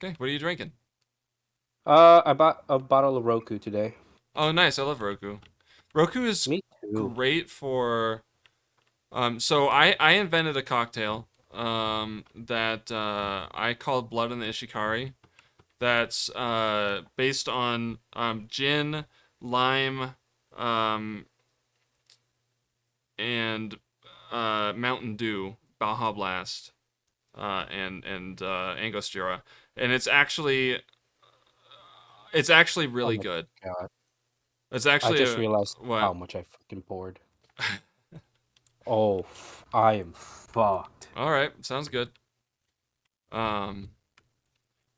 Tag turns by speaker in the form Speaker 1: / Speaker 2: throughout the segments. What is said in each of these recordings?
Speaker 1: Okay, what are you drinking?
Speaker 2: I bought a bottle of Roku today.
Speaker 1: Oh, nice. I love Roku. Roku is
Speaker 2: Me too.
Speaker 1: great for. So I invented a cocktail that I called Blood in the Ishikari. That's based on gin, lime, um, and Mountain Dew Baja Blast, and Angostura, and it's actually
Speaker 2: Oh
Speaker 1: really
Speaker 2: my
Speaker 1: good.
Speaker 2: god.
Speaker 1: It's
Speaker 2: I
Speaker 1: actually
Speaker 2: just
Speaker 1: a
Speaker 2: realized
Speaker 1: what?
Speaker 2: how much I fucking poured. Oh, I am fucked.
Speaker 1: All right, sounds good. Um.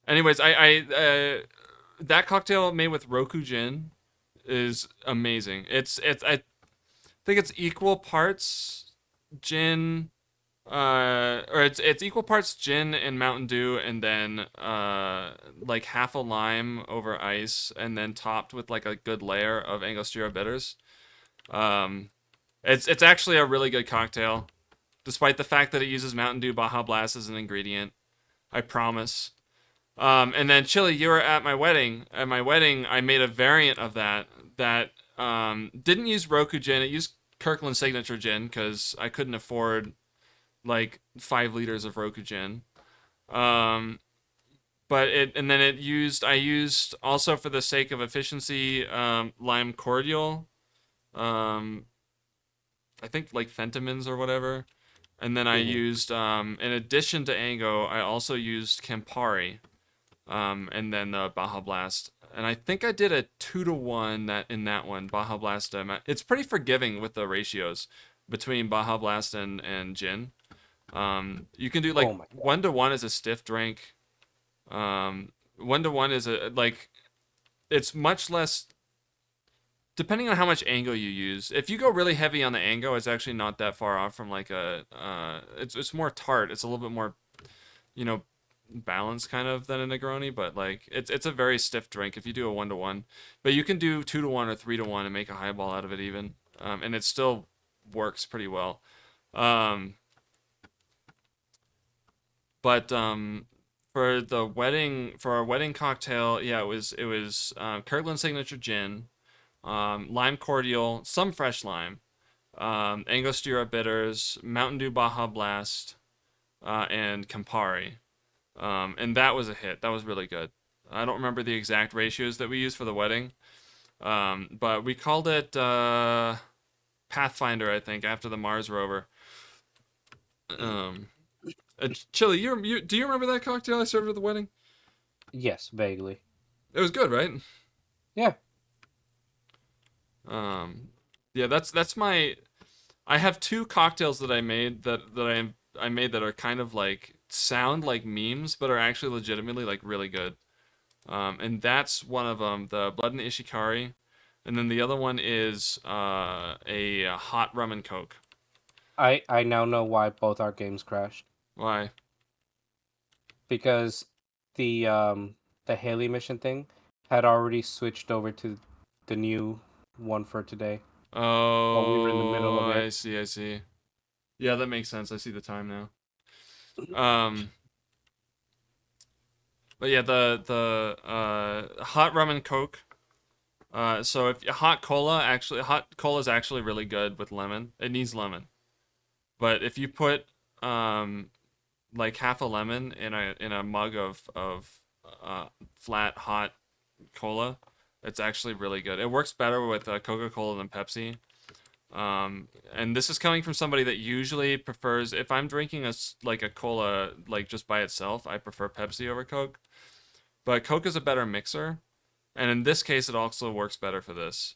Speaker 1: Anyways, I that cocktail made with Roku gin is amazing. I think it's equal parts gin, or it's equal parts gin and Mountain Dew, and then like half a lime over ice, and then topped with like a good layer of Angostura bitters. Um, it's actually a really good cocktail, despite the fact that it uses Mountain Dew Baja Blast as an ingredient. I promise. And then Chili, you were at my wedding. At my wedding, I made a variant of that didn't use Roku gin. It used Kirkland Signature gin because I couldn't afford like 5 liters of Roku gin. Um, but it and then it used I used also for the sake of efficiency lime cordial. Um, I think like Fentimans or whatever. And then I
Speaker 2: Mhm.
Speaker 1: used in addition to Ango, I also used Campari. And then the Baja Blast. And I think I did a 2-to-1 that in that one Baja Blast. It's pretty forgiving with the ratios between Baja Blast and gin. You can do like
Speaker 2: Oh my god.
Speaker 1: 1-to-1 is a stiff drink. 1-to-1 is a like it's much less depending on how much Ango you use. If you go really heavy on the Ango, it's actually not that far off from like a it's more tart. It's a little bit more you know balanced kind of than a Negroni, but like it's a very stiff drink if you do a 1-to-1. But you can do 2-to-1 or 3-to-1 and make a highball out of it even, and it still works pretty well. Um, but for our wedding cocktail, yeah, it was Kirkland Signature Gin, lime cordial, some fresh lime, Angostura bitters, Mountain Dew Baja Blast, and Campari. And that was a hit. That was really good. I don't remember the exact ratios that we used for the wedding, but we called it Pathfinder, I think, after the Mars rover. Um, Chili, do you remember that cocktail I served at the wedding?
Speaker 2: Yes, vaguely.
Speaker 1: It was good, right?
Speaker 2: Yeah.
Speaker 1: Um, yeah, that's my. I have two cocktails that I made that I made that are kind of like sound like memes, but are actually legitimately like really good. And that's one of them, the Blood and Ishikari, and then the other one is a hot rum and coke.
Speaker 2: I now know why both our games crashed.
Speaker 1: Why?
Speaker 2: Because the Haley mission thing had already switched over to the new one for today while we were in the middle
Speaker 1: Oh,
Speaker 2: of it.
Speaker 1: I see, I see. Yeah, that makes sense. I see the time now. Um, but yeah, the hot rum and coke. So if hot cola is actually really good with lemon. It needs lemon, but if you put um like half a lemon in a mug of flat hot cola, it's actually really good. It works better with Coca Cola than Pepsi. And this is coming from somebody that usually prefers if I'm drinking like a cola like just by itself, I prefer Pepsi over Coke. But Coke is a better mixer, and in this case, it also works better for this.